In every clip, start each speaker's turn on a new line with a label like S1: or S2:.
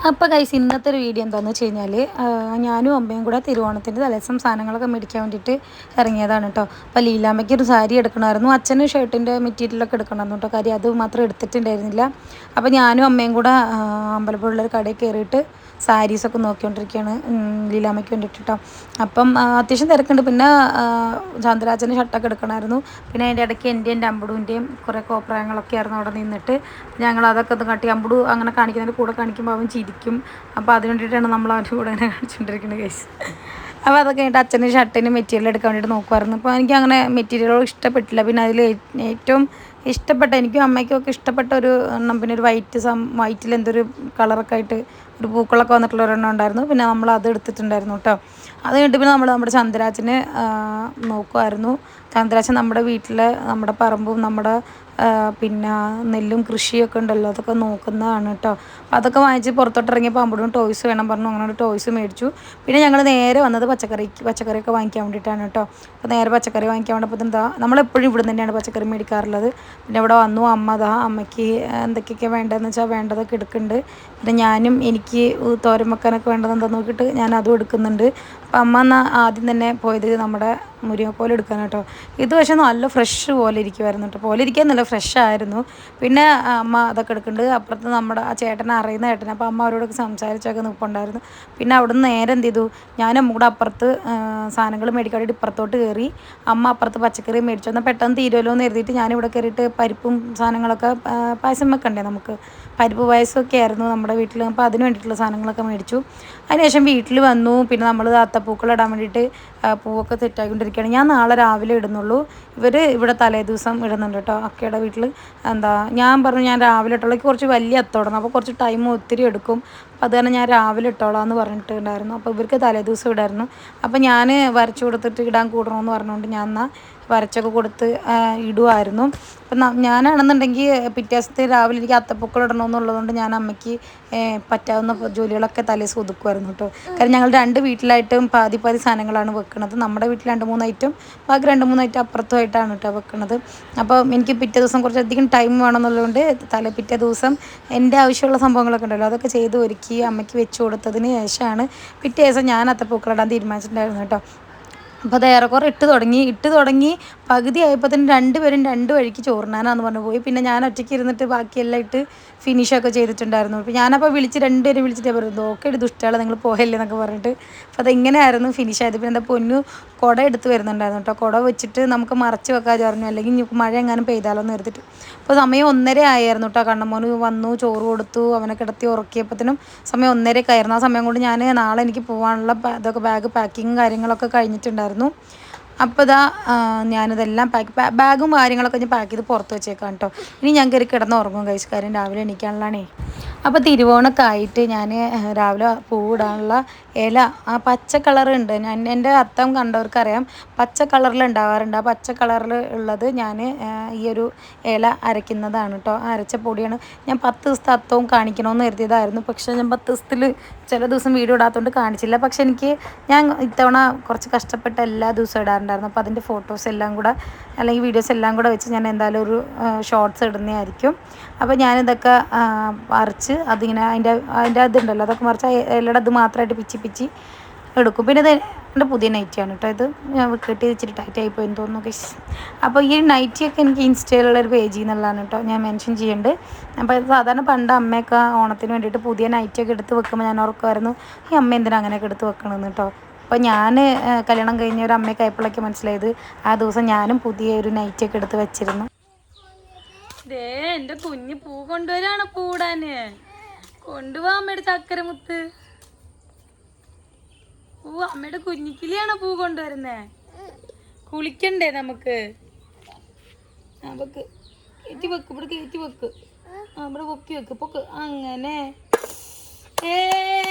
S1: അപ്പോൾ ഗൈസ് ഇന്നത്തെ ഒരു വീഡിയോ എന്താണെന്ന് വെച്ച് കഴിഞ്ഞാൽ ഞാനും അമ്മയും കൂടെ തിരുവോണത്തിൻ്റെ തലേദിവസം സാധനങ്ങളൊക്കെ മേടിക്കാൻ വേണ്ടിയിട്ട് ഇറങ്ങിയതാണ് കേട്ടോ. അപ്പോൾ ലീലാമ്മയ്ക്ക് ഒരു സാരി എടുക്കണമായിരുന്നു, അച്ഛന് ഷർട്ടിൻ്റെ മെറ്റീരിയലൊക്കെ എടുക്കണമായിരുന്നു കേട്ടോ. കാര്യം അത് മാത്രം എടുത്തിട്ടുണ്ടായിരുന്നില്ല. അപ്പോൾ ഞാനും അമ്മയും കൂടെ അമ്പലപ്പുഴയുള്ളൊരു കടയിൽ കയറിയിട്ട് സാരീസൊക്കെ നോക്കിക്കൊണ്ടിരിക്കുകയാണ് ലീലാമ്മയ്ക്ക് വേണ്ടിയിട്ട് കേട്ടോ. അപ്പം അത്യാവശ്യം തിരക്കുണ്ട്. പിന്നെ ചന്ദ്രാജന് ഷർട്ടൊക്കെ എടുക്കണമായിരുന്നു. പിന്നെ അതിൻ്റെ ഇടയ്ക്ക് എൻ്റെ അമ്പുടൂൻ്റെയും കുറേ കോപ്രായങ്ങളൊക്കെ ആയിരുന്നു അവിടെ നിന്നിട്ട്. ഞങ്ങൾ അതൊക്കെ ഒന്ന് കാട്ടി അമ്പുടു അങ്ങനെ കാണിക്കുന്നതിൻ്റെ കൂടെ കാണിക്കുമ്പോൾ അവൻ ചിരിക്കും. അപ്പോൾ അതിന് വേണ്ടിയിട്ടാണ് നമ്മൾ അവൻ്റെ കൂടെ അങ്ങനെ കാണിച്ചുകൊണ്ടിരിക്കുന്നത് കേസ്. അപ്പോൾ അതൊക്കെ കഴിഞ്ഞിട്ട് അച്ഛന് ഷർട്ടിന് മെറ്റീരിയൽ എടുക്കാൻ വേണ്ടിയിട്ട് നോക്കുമായിരുന്നു. അപ്പോൾ എനിക്ക് അങ്ങനെ മെറ്റീരിയലുകൾ ഇഷ്ടപ്പെട്ടില്ല. പിന്നെ അതിൽ ഏറ്റവും ഇഷ്ടപ്പെട്ട എനിക്കും അമ്മയ്ക്കും ഒക്കെ ഇഷ്ടപ്പെട്ട ഒരു എണ്ണം, പിന്നെ ഒരു വൈറ്റിൽ എന്തൊരു കളറൊക്കെ ആയിട്ട് ഒരു പൂക്കളൊക്കെ വന്നിട്ടുള്ള ഒരെണ്ണം ഉണ്ടായിരുന്നു. പിന്നെ നമ്മൾ അത് എടുത്തിട്ടുണ്ടായിരുന്നു കേട്ടോ. അത് കഴിഞ്ഞിട്ട് പിന്നെ നമ്മുടെ ചന്ദ്രാജന് നോക്കുമായിരുന്നു. ചന്ദ്രാജൻ നമ്മുടെ വീട്ടിൽ നമ്മുടെ പറമ്പും നമ്മുടെ പിന്നെ നെല്ലും കൃഷിയൊക്കെ ഉണ്ടല്ലോ, അതൊക്കെ നോക്കുന്നതാണ് കേട്ടോ. അപ്പോൾ അതൊക്കെ വാങ്ങിച്ച് പുറത്തോട്ടിറങ്ങിയപ്പോൾ അമ്പടും ടോയ്സ് വേണം പറഞ്ഞു, അങ്ങനെ ഒരു ടോയ്സ് മേടിച്ചു. പിന്നെ ഞങ്ങൾ നേരെ വന്നത് പച്ചക്കറിയൊക്കെ വാങ്ങിക്കാൻ വേണ്ടിയിട്ടാണ് കേട്ടോ. അപ്പോൾ നേരെ പച്ചക്കറി വാങ്ങിക്കാൻ വേണ്ടപ്പോൾ ഇതെന്താ, നമ്മളെപ്പോഴും ഇവിടെ തന്നെയാണ് പച്ചക്കറി മേടിക്കാറുള്ളത്. പിന്നെ ഇവിടെ വന്നു അമ്മയ്ക്ക് എന്തൊക്കെയൊക്കെ വേണ്ടതെന്ന് വെച്ചാൽ വേണ്ടതൊക്കെ എടുക്കുന്നുണ്ട്. പിന്നെ ഞാനും എനിക്ക് തോരൻ വെക്കാനൊക്കെ വേണ്ടത് എന്താണെന്ന് നോക്കിയിട്ട് ഞാൻ അതും എടുക്കുന്നുണ്ട്. അപ്പം അമ്മ എന്നാൽ ആദ്യം തന്നെ പോയത് നമ്മുടെ മുരിങ്ങക്കോൽ എടുക്കാൻ കേട്ടോ. ഇത് പക്ഷേ നല്ല ഫ്രഷ് പോലെ ഇരിക്കുമായിരുന്നു കേട്ടോ. പോലെ ഇരിക്കാൻ നല്ല ഫ്രഷ് ആയിരുന്നു. പിന്നെ അമ്മ അതൊക്കെ എടുക്കുന്നുണ്ട്. അപ്പുറത്ത് നമ്മുടെ ആ ചേട്ടനെ അറിയുന്ന ചേട്ടൻ, അപ്പോൾ അമ്മ അവരോടൊക്കെ സംസാരിച്ചൊക്കെ നിൽപ്പുണ്ടായിരുന്നു. പിന്നെ അവിടുന്ന് നേരെ എന്ത് ചെയ്തു, ഞാനും കൂടെ അപ്പുറത്ത് സാധനങ്ങൾ മേടിക്കാൻ വേണ്ടിയിട്ട് ഇപ്പുറത്തോട്ട് കയറി. അമ്മ അപ്പുറത്ത് പച്ചക്കറി മേടിച്ചു. എന്നാൽ പെട്ടെന്ന് തീരുമല്ലോ എന്ന് കരുതിയിട്ട് ഞാനിവിടെ കയറിയിട്ട് പരിപ്പും സാധനങ്ങളൊക്കെ പായസം വെക്കണ്ടേ നമുക്ക്, പരിപ്പ് പായസമൊക്കെ ആയിരുന്നു നമ്മുടെ വീട്ടിൽ. അപ്പോൾ അതിന് വേണ്ടിയിട്ടുള്ള സാധനങ്ങളൊക്കെ മേടിച്ചു. അതിനുശേഷം വീട്ടിൽ വന്നു. പിന്നെ നമ്മൾ അത്തപ്പൂക്കൾ ഇടാൻ വേണ്ടിയിട്ട് പൂവൊക്കെ സെറ്റാക്കിക്കൊണ്ടിരിക്കുകയാണ്. ഞാൻ നാളെ രാവിലെ ഇടുന്നുള്ളൂ. ഇവർ ഇവിടെ തലേദിവസം ഇടുന്നുണ്ട് കേട്ടോ അക്കയുടെ വീട്ടിൽ. ഞാൻ പറഞ്ഞു ഞാൻ രാവിലെ ഇട്ടോളൂ, കുറച്ച് വലിയ അത്തോടണം, അപ്പോൾ കുറച്ച് ടൈം ഒത്തിരി എടുക്കും. അപ്പോൾ അത് തന്നെ ഞാൻ രാവിലെ ഇട്ടോളാം എന്ന് പറഞ്ഞിട്ടുണ്ടായിരുന്നു. അപ്പോൾ ഇവർക്ക് തലേദിവസം ഇടായിരുന്നു. അപ്പോൾ ഞാൻ വരച്ചു കൊടുത്തിട്ട് ഇടാൻ കൂടണമെന്ന് പറഞ്ഞുകൊണ്ട് ഞാൻ എന്നാൽ വരച്ചൊക്കെ കൊടുത്ത് ഇടുമായിരുന്നു. അപ്പം ഞാനാണെന്നുണ്ടെങ്കിൽ പിറ്റേ ദിവസത്തെ രാവിലെ എനിക്ക് അത്തപ്പൂക്കൾ ഇടണമെന്നുള്ളതുകൊണ്ട് ഞാൻ അമ്മയ്ക്ക് പറ്റാവുന്ന ജോലികളൊക്കെ തലേദിവസം ഒതുക്കുമായിരുന്നു കേട്ടോ. കാരണം ഞങ്ങൾ 2 വീട്ടിലായിട്ടും പാതി സാധനങ്ങളാണ് വെക്കുന്നത്. നമ്മുടെ വീട്ടിൽ 2-3 ഐറ്റം, ബാക്കി 2-3 ഐറ്റം അപ്പുറത്തുമായിട്ടാണ് കേട്ടോ വെക്കുന്നത്. അപ്പോൾ എനിക്ക് പിറ്റേ ദിവസം കുറച്ചധികം ടൈം വേണമെന്നുള്ളതുകൊണ്ട് പിറ്റേ ദിവസം എൻ്റെ ആവശ്യമുള്ള സംഭവങ്ങളൊക്കെ ഉണ്ടല്ലോ അതൊക്കെ ചെയ്ത് ഒരുക്കി അമ്മയ്ക്ക് വെച്ച് കൊടുത്തതിന് ശേഷമാണ് പിറ്റേ ദിവസം ഞാൻ അത്തപ്പൂക്കളിടാൻ തീരുമാനിച്ചിട്ടുണ്ടായിരുന്നു കേട്ടോ. അപ്പോൾ അത് ഏറെക്കുറെ ഇട്ട് തുടങ്ങി പകുതി ആയപ്പോൾ തന്നെ 2 പേരും 2 വഴിക്ക് ചോറിനാനാന്ന് പറഞ്ഞു പോയി. പിന്നെ ഞാൻ ഒറ്റയ്ക്ക് ഇരുന്നിട്ട് ബാക്കിയെല്ലാം ഇട്ട് ഫിനിഷൊക്കെ ചെയ്തിട്ടുണ്ടായിരുന്നു. അപ്പോൾ ഞാനപ്പോൾ 2 പേരും വിളിച്ചിട്ട് പറയുന്നത് ഓക്കെ ഒരു ദുഷ്ടകളെ നിങ്ങൾ പോയല്ലേ എന്നൊക്കെ പറഞ്ഞിട്ട്. അപ്പോൾ അതെങ്ങനെയായിരുന്നു ഫിനിഷ് ആയത്. പിന്നെ എന്താ പൊന്നു കുട എടുത്ത് വരുന്നുണ്ടായിരുന്നു കേട്ടോ. കുട വെച്ചിട്ട് നമുക്ക് മറച്ച് വെക്കാൻ പറഞ്ഞു, അല്ലെങ്കിൽ മഴ എങ്ങാനും പെയ്താലോ എന്ന് എടുത്തിട്ട്. അപ്പോൾ സമയം 1:30 ആയിരുന്നു കേട്ടോ. കണ്ണമോന് വന്നു, ചോറ് കൊടുത്തു, അവനെ കിടത്തി ഉറക്കിയപ്പോഴത്തേനും സമയം 1:30 ആയിരുന്നു. ആ സമയം കൊണ്ട് ഞാൻ നാളെ എനിക്ക് പോകാനുള്ള ഇതൊക്കെ ബാഗ് പാക്കിങ്ങും കാര്യങ്ങളൊക്കെ കഴിഞ്ഞിട്ടുണ്ടായിരുന്നു. അപ്പോൾ ഇതാ ഞാനിതെല്ലാം ബാഗും കാര്യങ്ങളൊക്കെ ഞാൻ പാക്ക് ചെയ്ത് പുറത്ത് വെച്ചേക്കാം കേട്ടോ. ഇനി ഞാൻ കയറി കിടന്ന് ഉറങ്ങും കഴിച്ച്, കാര്യം രാവിലെ എണീക്കാനുള്ളതാണേ. അപ്പോൾ തിരുവോണമൊക്കെ ആയിട്ട് ഞാൻ രാവിലെ പൂവിടാനുള്ള ഇല പച്ച കളറുണ്ട്. എൻ്റെ അത്തം കണ്ടവർക്കറിയാം പച്ച കളറിൽ ഉണ്ടാവാറുണ്ട്. ആ പച്ച കളറിൽ ഉള്ളത് ഞാൻ ഈ ഒരു ഇല അരയ്ക്കുന്നതാണ് കേട്ടോ. അരച്ച പൊടിയാണ്. ഞാൻ 10 ദിവസത്തെ അത്തവും കാണിക്കണമെന്ന് കരുതിയതായിരുന്നു. പക്ഷേ ഞാൻ 10 ദിവസത്തിൽ ചില ദിവസം വീഡിയോ ഇടാത്തതുകൊണ്ട് കാണിച്ചില്ല. പക്ഷെ ഞാൻ ഇത്തവണ കുറച്ച് കഷ്ടപ്പെട്ട് എല്ലാ ദിവസവും ഇടാറുണ്ടായിരുന്നു. അപ്പോൾ അതിൻ്റെ ഫോട്ടോസ് എല്ലാം കൂടെ അല്ലെങ്കിൽ വീഡിയോസ് എല്ലാം കൂടെ വെച്ച് ഞാൻ എന്തായാലും ഒരു ഷോർട്സ് ഇടുന്നതായിരിക്കും. അപ്പോൾ ഞാനിതൊക്കെ അരച്ച് അതിങ്ങനെ അതിൻ്റെ ഇതുണ്ടല്ലോ അതൊക്കെ മറിച്ച് ഇലയുടെ ഇത് മാത്രമായിട്ട് പിച്ചി എടുക്കും. പിന്നെ ഇത് എൻ്റെ പുതിയ നൈറ്റിയാണ് കേട്ടോ. ഇത് ഞാൻ കെട്ടി വെച്ചിട്ട് ടൈറ്റായി പോയെന്ന് തോന്നുന്നു ഗൈസ്. അപ്പോൾ ഈ നൈറ്റിയൊക്കെ എനിക്ക് ഇൻസ്റ്റയിലുള്ളൊരു പേജിൽ നിന്നുള്ളതാണ് കേട്ടോ, ഞാൻ മെൻഷൻ ചെയ്യുന്നുണ്ട്. അപ്പോൾ സാധാരണ പണ്ട് അമ്മയൊക്കെ ഓണത്തിന് വേണ്ടിയിട്ട് പുതിയ നൈറ്റിയൊക്കെ എടുത്ത് വെക്കുമ്പോൾ ഞാൻ ഓർക്കുമായിരുന്നു ഈ അമ്മ എന്തിനാണ് അങ്ങനെയൊക്കെ എടുത്ത് വെക്കണമെന്ന് കേട്ടോ. അപ്പോൾ ഞാൻ കല്യാണം കഴിഞ്ഞ ഒരു അമ്മയൊക്കെ ആയപ്പോഴൊക്കെ മനസ്സിലായത് ആ ദിവസം ഞാനും പുതിയ ഒരു നൈറ്റിയൊക്കെ എടുത്ത് വെച്ചിരുന്നു. എൻ്റെ കുഞ്ഞ് പൂ കൊണ്ടുവരാണ്, പൂടാന് കൊണ്ടുപോകാൻ അമ്മയുടെ ചക്കരമുത്ത് പൂ. അമ്മയുടെ കുഞ്ഞിക്കിളിയാണോ പൂ കൊണ്ടുവരുന്നേ? കുളിക്കണ്ടേ നമുക്ക്? കയറ്റി വെക്ക്, ഇവിടെ കയറ്റി വെക്ക്, ഇവിടെ പൊക്കി വെക്ക്, പൊക്ക് അങ്ങനെ.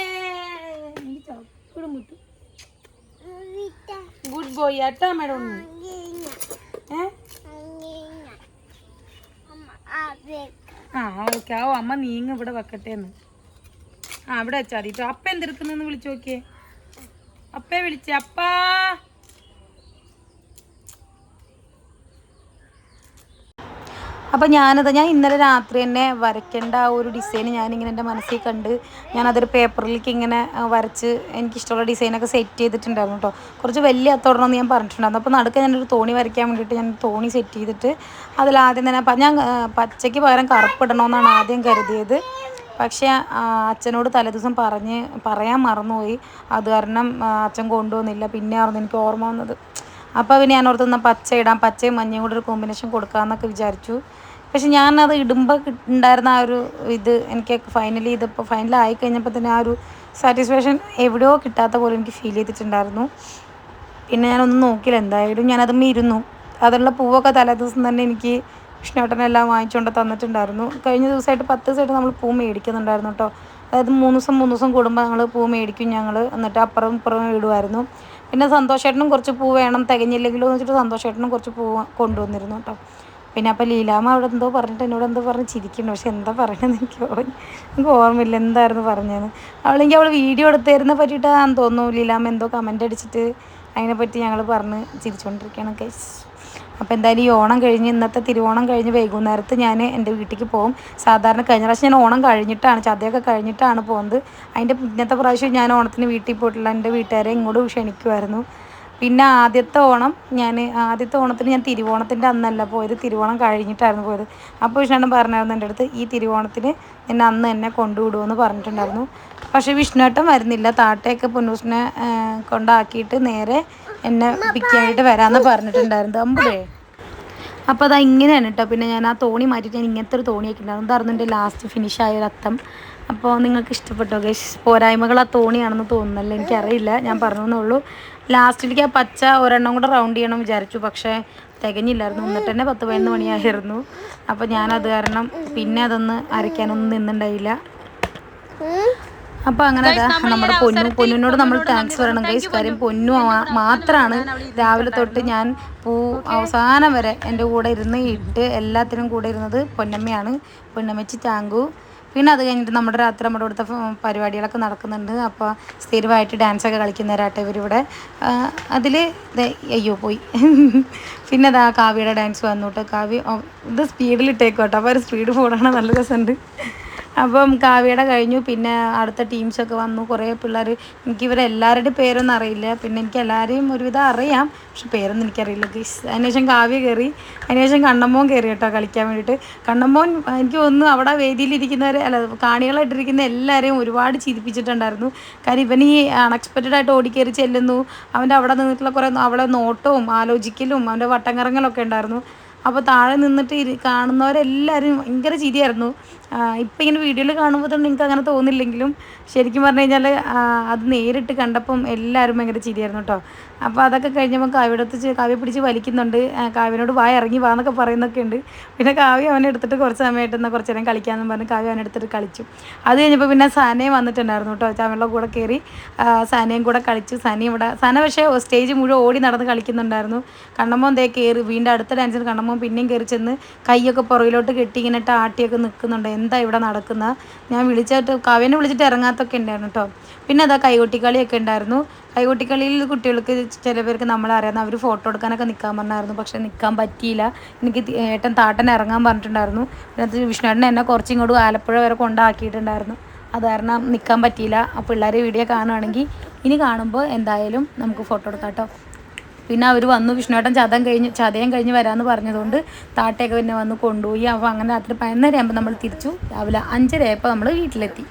S1: മുത്ത് ഗുഡ് ബോയ് ആട്ടാ അമ്മയുടെ ഒന്ന്. ഓക്കെ. അമ്മ നീങ്ങ ഇവിടെ വെക്കട്ടെ എന്ന്. ഇവിടെ വെച്ചാൽ മതി. അപ്പ എന്തെടുക്കുന്നെന്ന് വിളിച്ചു നോക്കിയേ. അപ്പേ വിളിച്ചേ, അപ്പാ. അപ്പോൾ ഞാൻ ഇന്നലെ രാത്രി തന്നെ വരയ്ക്കേണ്ട ആ ഒരു ഡിസൈൻ ഞാനിങ്ങനെ എൻ്റെ മനസ്സിൽ കണ്ട് ഞാനതൊരു പേപ്പറിലേക്ക് ഇങ്ങനെ വരച്ച് എനിക്കിഷ്ടമുള്ള ഡിസൈനൊക്കെ സെറ്റ് ചെയ്തിട്ടുണ്ടായിരുന്നു കേട്ടോ. കുറച്ച് വലിയ അത്തോടണമെന്ന് ഞാൻ പറഞ്ഞിട്ടുണ്ടായിരുന്നു. അപ്പോൾ നടുക്ക് ഞാനൊരു തോണി വരയ്ക്കാൻ വേണ്ടിയിട്ട് ഞാൻ തോണി സെറ്റ് ചെയ്തിട്ട് അതിലാദ്യം തന്നെ ഞാൻ പച്ചയ്ക്ക് പകരം കറുപ്പിടണമെന്നാണ് ആദ്യം കരുതിയത്. പക്ഷേ അച്ഛനോട് തലേദിവസം പറയാൻ മറന്നുപോയി. അത് കാരണം അച്ഛൻ കൊണ്ടുവന്നില്ല. പിന്നെ ആയിരുന്നു എനിക്ക് ഓർമ്മ വന്നത്. അപ്പോൾ പിന്നെ ഞാൻ ഓർത്തുന്ന പച്ച ഇടാം, പച്ചയും മഞ്ഞയും കൂടെ ഒരു കോമ്പിനേഷൻ കൊടുക്കാമെന്നൊക്കെ വിചാരിച്ചു. പക്ഷെ ഞാനത് ഇടുമ്പോൾ ഉണ്ടായിരുന്ന ആ ഒരു എനിക്ക് ഇതിപ്പോൾ ഫൈനലായി കഴിഞ്ഞപ്പോൾ തന്നെ ആ ഒരു സാറ്റിസ്ഫാക്ഷൻ എവിടെയോ കിട്ടാത്ത പോലെ എനിക്ക് ഫീൽ ചെയ്തിട്ടുണ്ടായിരുന്നു. പിന്നെ ഞാനൊന്നും നോക്കിയില്ല, എന്തായാലും ഞാനതുമ്മേ ഇരുന്നു. അതിലുള്ള പൂവൊക്കെ തലേദിവസം തന്നെ എനിക്ക് വിഷ്ണുവേട്ടനെല്ലാം വാങ്ങിച്ചുകൊണ്ട് തന്നിട്ടുണ്ടായിരുന്നു. കഴിഞ്ഞ ദിവസമായിട്ട് 10 ദിവസമായിട്ട് നമ്മൾ പൂ മേടിക്കുന്നുണ്ടായിരുന്നു കേട്ടോ. അതായത് 3 ദിവസം കൂടുമ്പോൾ ഞങ്ങൾ പൂ മേടിക്കും എന്നിട്ട് അപ്പുറം ഇപ്പുറം ഇടുമായിരുന്നു. പിന്നെ സന്തോഷേട്ടനും കുറച്ച് പൂ വേണം, തികഞ്ഞില്ലെങ്കിലോ എന്ന് വെച്ചിട്ട് സന്തോഷേട്ടനും കുറച്ച് പൂ കൊണ്ടുവന്നിരുന്നു കേട്ടോ. പിന്നെ അപ്പോൾ ലീലാമ്മ അവിടെ എന്തോ പറഞ്ഞിട്ട് എന്നോട് എന്തോ പറഞ്ഞ് ചിരിക്കുന്നു. പക്ഷെ എന്താ പറയണമെന്ന് എനിക്ക് ഓർമ്മയില്ല എന്തായിരുന്നു പറഞ്ഞതെന്ന്. അവൾ വീഡിയോ എടുത്തതിനെ പറ്റിയിട്ടാണെന്ന് തോന്നുന്നു ലീലാമ്മ എന്തോ കമൻ്റ് അടിച്ചിട്ട് അതിനെപ്പറ്റി ഞങ്ങൾ പറഞ്ഞ് ചിരിച്ചുകൊണ്ടിരിക്കുകയാണ് ഗൈസ്. അപ്പോൾ എന്തായാലും ഈ ഓണം കഴിഞ്ഞ് ഇന്നത്തെ തിരുവോണം കഴിഞ്ഞ് വൈകുന്നേരത്ത് ഞാൻ എൻ്റെ വീട്ടിലേക്ക് പോകും. സാധാരണ കഴിഞ്ഞ പ്രാവശ്യം ഞാൻ ഓണം കഴിഞ്ഞിട്ടാണ്, ചതയൊക്കെ കഴിഞ്ഞിട്ടാണ് പോകുന്നത്. അതിൻ്റെ പിന്നത്തെ പ്രാവശ്യം ഞാൻ ഓണത്തിന് വീട്ടിൽ പോയിട്ടുള്ള എൻ്റെ വീട്ടുകാരെ ഇങ്ങോട്ട് ക്ഷണിക്കുമായിരുന്നു. പിന്നെ ആദ്യത്തെ ഓണത്തിന് ഞാൻ തിരുവോണത്തിൻ്റെ അന്നല്ല പോയത്, തിരുവോണം കഴിഞ്ഞിട്ടായിരുന്നു പോയത്. അപ്പോൾ വിഷ്ണുവേട്ടൻ പറഞ്ഞായിരുന്നു എൻ്റെ അടുത്ത്, ഈ തിരുവോണത്തിന് എന്നെ അന്ന് എന്നെ കൊണ്ടുവിടുമെന്ന് പറഞ്ഞിട്ടുണ്ടായിരുന്നു. പക്ഷേ വിഷ്ണുവേട്ടൻ വരുന്നില്ല, താട്ടയൊക്കെ പൊന്നൂസിനെ കൊണ്ടാക്കിയിട്ട് നേരെ എന്നെ പിക്ക് ചെയ്യാനായിട്ട് വരാമെന്ന് പറഞ്ഞിട്ടുണ്ടായിരുന്നു അമ്പേ. അപ്പോൾ അതാ ഇങ്ങനെയാണ് കേട്ടോ. പിന്നെ ഞാൻ ആ തോണി മാറ്റിയിട്ട് ഞാൻ ഇങ്ങനത്തെ ഒരു തോണി ആക്കിയിട്ടുണ്ടായിരുന്നു. അതായിരുന്നു എൻ്റെ ലാസ്റ്റ് ഫിനിഷായ ഒരു അത്തം. അപ്പോൾ നിങ്ങൾക്ക് ഇഷ്ടപ്പെട്ടോ ഗൈസ്? പോരായ്മകൾ ആ തോണിയാണെന്ന് തോന്നുന്നല്ലോ, എനിക്കറിയില്ല, ഞാൻ പറഞ്ഞേ ഉള്ളൂ. ലാസ്റ്റിലേക്ക് ആ പച്ച ഒരെണ്ണം കൂടെ റൗണ്ട് ചെയ്യണം വിചാരിച്ചു, പക്ഷേ തികഞ്ഞില്ലായിരുന്നു. എന്നിട്ട് തന്നെ 10-11 മണിയായിരുന്നു. അപ്പോൾ ഞാനത് കാരണം പിന്നെ അതൊന്ന് അരയ്ക്കാനൊന്നും നിന്നുണ്ടായില്ല. അപ്പോൾ അങ്ങനെ നമ്മുടെ പൊന്നിനോട് നമ്മൾ താങ്ക്സ് പറയണം ഗൈസ്. കാര്യം പൊന്നു മാത്രമാണ് രാവിലെ തൊട്ട് ഞാൻ പൂ അവസാനം വരെ എൻ്റെ കൂടെ ഇരുന്ന് എല്ലാത്തിനും കൂടെ ഇരുന്നത് പൊന്നമ്മയാണ്. പൊന്നമ്മച്ചി താങ്കു. പിന്നെ അത് കഴിഞ്ഞിട്ട് നമ്മുടെ ഇവിടുത്തെ പരിപാടികളൊക്കെ നടക്കുന്നുണ്ട്. അപ്പോൾ സ്ഥിരമായിട്ട് ഡാൻസൊക്കെ കളിക്കുന്നവരാട്ടെ ഇവരിവിടെ. അതിൽ അയ്യോ പോയി. പിന്നെ അതാ കാവ്യയുടെ ഡാൻസ് വന്നു കേട്ടോ. കാവ്യ ഇത് സ്പീഡിലിട്ടേക്കോട്ടോ. അപ്പോൾ ഒരു സ്പീഡ് ഫോണാണ്, നല്ല രസമുണ്ട്. അപ്പം കാവ്യയുടെ കഴിഞ്ഞു. പിന്നെ അടുത്ത ടീംസൊക്കെ വന്നു, കുറേ പിള്ളേർ. എനിക്കിവരെല്ലാവരുടെയും പേരൊന്നും അറിയില്ല. പിന്നെ എനിക്ക് എല്ലാവരെയും ഒരുവിധം അറിയാം, പക്ഷെ പേരൊന്നും എനിക്കറിയില്ല ഗൈസ്. അതിനുശേഷം കാവ്യ കയറി, അതിനുശേഷം കണ്ണമ്മോൻ കയറി കേട്ടോ കളിക്കാൻ വേണ്ടിയിട്ട്. കണ്ണമ്മോൻ എനിക്ക് തോന്നുന്നു അവിടെ കാണികളായിട്ടിരിക്കുന്ന എല്ലാവരെയും ഒരുപാട് ചിരിപ്പിച്ചിട്ടുണ്ടായിരുന്നു. കാര്യം ഇവൻ ഈ അൺഎക്സ്പെക്റ്റഡ് ആയിട്ട് ഓടിക്കയറി ചെല്ലുന്നു. അവൻ്റെ അവിടെ നിന്നിട്ടുള്ള കുറേ അവളെ നോട്ടവും ആലോചിക്കലും അവൻ്റെ വട്ടം കറങ്ങലൊക്കെ ഉണ്ടായിരുന്നു. അപ്പോൾ താഴെ നിന്നിട്ട് കാണുന്നവരെല്ലാവരും ഭയങ്കര ചിരിയായിരുന്നു. ഇപ്പം ഇങ്ങനെ വീഡിയോയിൽ കാണുമ്പോൾ തന്നെ എനിക്ക് അങ്ങനെ തോന്നില്ലെങ്കിലും ശരിക്കും പറഞ്ഞു കഴിഞ്ഞാൽ അത് നേരിട്ട് കണ്ടപ്പം എല്ലാവരും ഭയങ്കര ചിരിയായിരുന്നു കേട്ടോ. അപ്പോൾ അതൊക്കെ കഴിഞ്ഞപ്പോൾ കാവ്യ പിടിച്ച് വലിക്കുന്നുണ്ട്. കാവ്യനോട് ഇറങ്ങി വാ എന്നൊക്കെ പറയുന്നൊക്കെ ഉണ്ട്. പിന്നെ കാവ്യ അവനെ എടുത്തിട്ട് കുറച്ച് സമയമായിട്ട് എന്നാൽ കുറച്ച് നേരം കളിക്കാമെന്ന് പറഞ്ഞ് കാവ്യ അവനെ എടുത്തിട്ട് കളിച്ചു. അത് കഴിഞ്ഞപ്പോൾ പിന്നെ സനയും വന്നിട്ടുണ്ടായിരുന്നു കേട്ടോ. ചാമയുടെ കൂടെ കയറി സനയും കൂടെ കളിച്ചു. സന പക്ഷേ സ്റ്റേജ് മുഴുവൻ ഓടി നടന്ന് കളിക്കുന്നുണ്ടായിരുന്നു. കണ്ണമ്മോൻ കയറി വീണ്ടും അടുത്ത ഡാൻസിന് കണ്ണമ്മോൻ പിന്നെയും കയറി ചെന്ന് കൈയൊക്കെ പുറകിലോട്ട് കെട്ടി ഇങ്ങനെ ആട്ടിയൊക്കെ നിൽക്കുന്നുണ്ട്. എന്താ ഇവിടെ നടക്കുന്ന, ഞാൻ കാവ്യനെ വിളിച്ചിട്ട് ഇറങ്ങാത്തൊക്കെ ഉണ്ടായിരുന്നു കേട്ടോ. പിന്നെ അതാ കൈകൊട്ടിക്കളിയൊക്കെ ഉണ്ടായിരുന്നു. കൈകൊട്ടിക്കളിയിൽ കുട്ടികൾക്ക് ചില പേർക്ക് നമ്മളറിയാവുന്ന അവർ ഫോട്ടോ എടുക്കാനൊക്കെ നിൽക്കാൻ പറഞ്ഞായിരുന്നു. പക്ഷേ നിൽക്കാൻ പറ്റിയില്ല. എനിക്ക് താട്ടൻ ഇറങ്ങാൻ പറഞ്ഞിട്ടുണ്ടായിരുന്നു. പിന്നെ വിഷ്ണുവേട്ടൻ എന്നെ കുറച്ചിങ്ങോട്ട് ആലപ്പുഴ വരെ കൊണ്ടാക്കിയിട്ടുണ്ടായിരുന്നു. അത് കാരണം നിൽക്കാൻ പറ്റിയില്ല. ആ പിള്ളേരെ വീഡിയോ കാണുകയാണെങ്കിൽ ഇനി കാണുമ്പോൾ എന്തായാലും നമുക്ക് ഫോട്ടോ എടുക്കാം കേട്ടോ. പിന്നെ അവർ വന്നു. വിഷ്ണുവേട്ടൻ ചതയം കഴിഞ്ഞ് വരാമെന്ന് പറഞ്ഞതുകൊണ്ട് താട്ടയൊക്കെ പിന്നെ വന്ന് കൊണ്ടുപോയി. അപ്പോൾ അങ്ങനെ രാത്രി 11 ആകുമ്പോൾ നമ്മൾ തിരിച്ചു. രാവിലെ 5:30 ആയപ്പോൾ നമ്മൾ വീട്ടിലെത്തി.